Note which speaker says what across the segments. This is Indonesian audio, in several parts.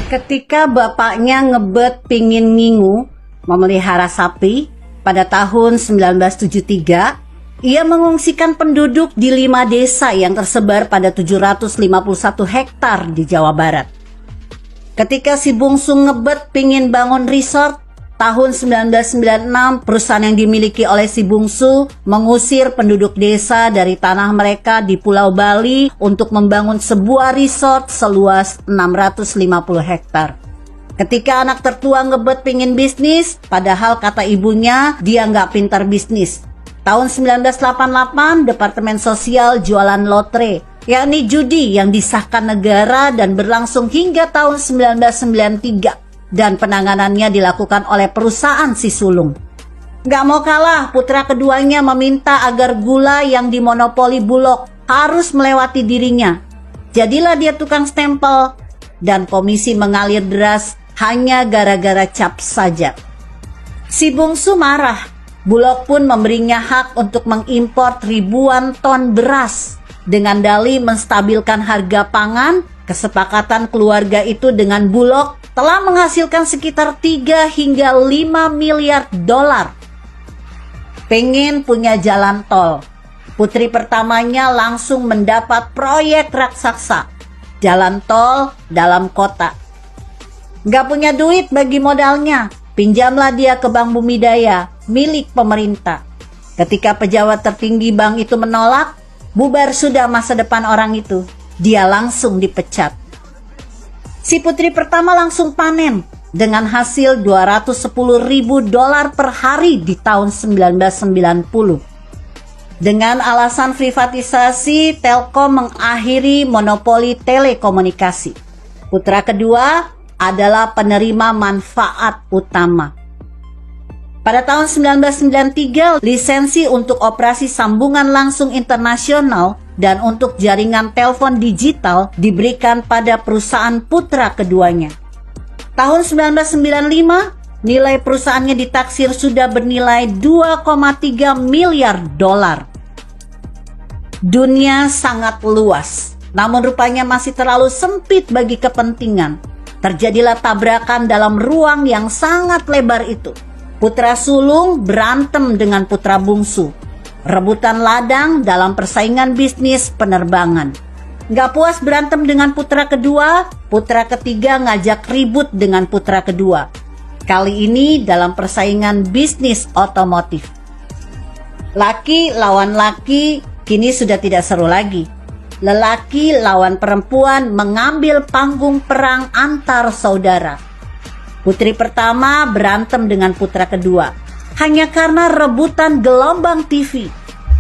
Speaker 1: Ketika bapaknya ngebet pingin ngingu memelihara sapi pada tahun 1973, ia mengungsikan penduduk di 5 desa yang tersebar pada 751 hektar di Jawa Barat. Ketika si bungsu ngebet pingin bangun resort, tahun 1996 perusahaan yang dimiliki oleh si bungsu mengusir penduduk desa dari tanah mereka di Pulau Bali untuk membangun sebuah resort seluas 650 hektar. Ketika anak tertua ngebet pingin bisnis, padahal kata ibunya dia nggak pintar bisnis. Tahun 1988 Departemen Sosial jualan lotre, yakni judi yang disahkan negara dan berlangsung hingga tahun 1993. Dan penanganannya dilakukan oleh perusahaan si sulung. Gak mau kalah, putra keduanya meminta agar gula yang dimonopoli Bulog harus melewati dirinya. Jadilah dia tukang stempel, dan komisi mengalir deras hanya gara-gara cap saja. Si bungsu marah, Bulog pun memberinya hak untuk mengimpor ribuan ton beras. Dengan dalih menstabilkan harga pangan, kesepakatan keluarga itu dengan Bulog telah menghasilkan sekitar 3 hingga 5 miliar dolar. Pengen punya jalan tol, putri pertamanya langsung mendapat proyek raksasa, jalan tol dalam kota. Gak punya duit bagi modalnya, pinjamlah dia ke Bank Bumidaya, milik pemerintah. Ketika pejabat tertinggi bank itu menolak, bubar sudah masa depan orang itu, dia langsung dipecat. Si putri pertama langsung panen dengan hasil 210.000 dolar per hari di tahun 1990. Dengan alasan privatisasi, Telkom mengakhiri monopoli telekomunikasi. Putra kedua adalah penerima manfaat utama. Pada tahun 1993, lisensi untuk operasi sambungan langsung internasional dan untuk jaringan telepon digital diberikan pada perusahaan putra keduanya. Tahun 1995, nilai perusahaannya ditaksir sudah bernilai 2,3 miliar dolar. Dunia sangat luas, namun rupanya masih terlalu sempit bagi kepentingan. Terjadilah tabrakan dalam ruang yang sangat lebar itu. Putra sulung berantem dengan putra bungsu. Rebutan ladang dalam persaingan bisnis penerbangan. Gak puas berantem dengan putra kedua, putra ketiga ngajak ribut dengan putra kedua. Kali ini dalam persaingan bisnis otomotif. Laki lawan laki kini sudah tidak seru lagi. Lelaki lawan perempuan mengambil panggung perang antar saudara. Putri pertama berantem dengan putra kedua hanya karena rebutan gelombang TV.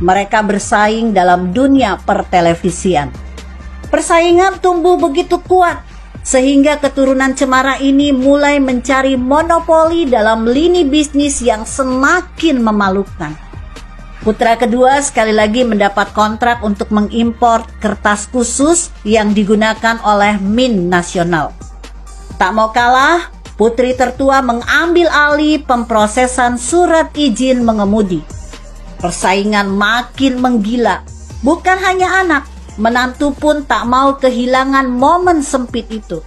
Speaker 1: Mereka bersaing dalam dunia pertelevisian. Persaingan tumbuh begitu kuat sehingga keturunan cemara ini mulai mencari monopoli dalam lini bisnis yang semakin memalukan. Putra kedua sekali lagi mendapat kontrak untuk mengimpor kertas khusus yang digunakan oleh Mint Nasional. Tak mau kalah, putri tertua mengambil alih pemprosesan surat izin mengemudi. Persaingan makin menggila. Bukan hanya anak, menantu pun tak mau kehilangan momen sempit itu.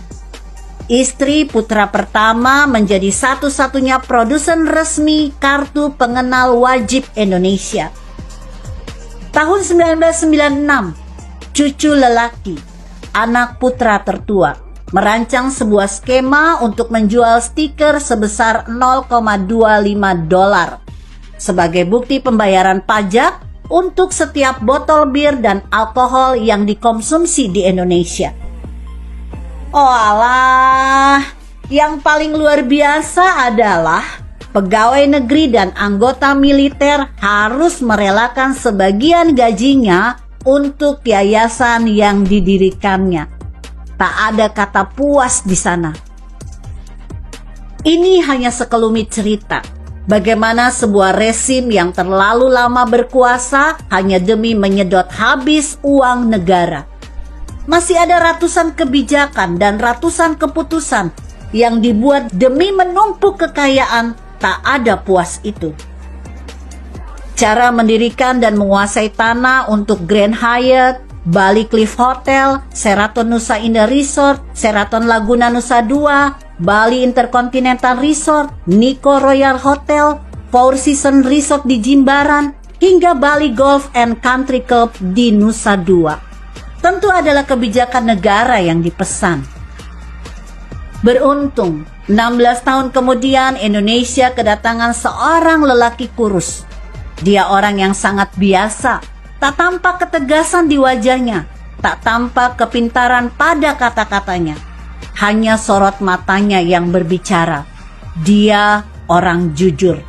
Speaker 1: Istri putra pertama menjadi satu-satunya produsen resmi kartu pengenal wajib Indonesia. Tahun 1996, cucu lelaki, anak putra tertua, merancang sebuah skema untuk menjual stiker sebesar 0,25 dolar sebagai bukti pembayaran pajak untuk setiap botol bir dan alkohol yang dikonsumsi di Indonesia. Oh alah, yang paling luar biasa adalah pegawai negeri dan anggota militer harus merelakan sebagian gajinya untuk yayasan yang didirikannya. Tak ada kata puas di sana. Ini hanya sekelumit cerita. Bagaimana sebuah rezim yang terlalu lama berkuasa hanya demi menyedot habis uang negara. Masih ada ratusan kebijakan dan ratusan keputusan yang dibuat demi menumpuk kekayaan, tak ada puas itu. Cara mendirikan dan menguasai tanah untuk Grand Hyatt, Bali Cliff Hotel, Sheraton Nusa Indah Resort, Sheraton Laguna Nusa Dua, Bali Intercontinental Resort, Nico Royal Hotel, Four Seasons Resort di Jimbaran, hingga Bali Golf and Country Club di Nusa Dua. Tentu adalah kebijakan negara yang dipesan. Beruntung, 16 tahun kemudian Indonesia kedatangan seorang lelaki kurus. Dia orang yang sangat biasa, tak tampak ketegasan di wajahnya, tak tampak kepintaran pada kata-katanya. Hanya sorot matanya yang berbicara. Dia orang jujur.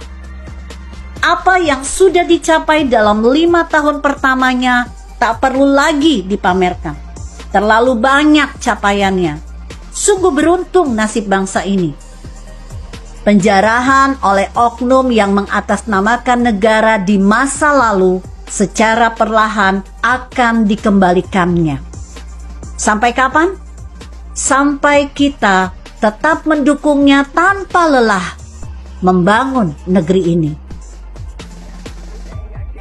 Speaker 1: Apa yang sudah dicapai dalam 5 tahun pertamanya tak perlu lagi dipamerkan. Terlalu banyak capaiannya. Sungguh beruntung nasib bangsa ini. Penjarahan oleh oknum yang mengatasnamakan negara di masa lalu secara perlahan akan dikembalikannya. Sampai kapan? Sampai kita tetap mendukungnya tanpa lelah membangun negeri ini.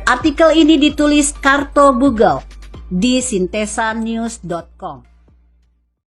Speaker 1: Artikel ini ditulis Karto Bugal di sintesanews.com.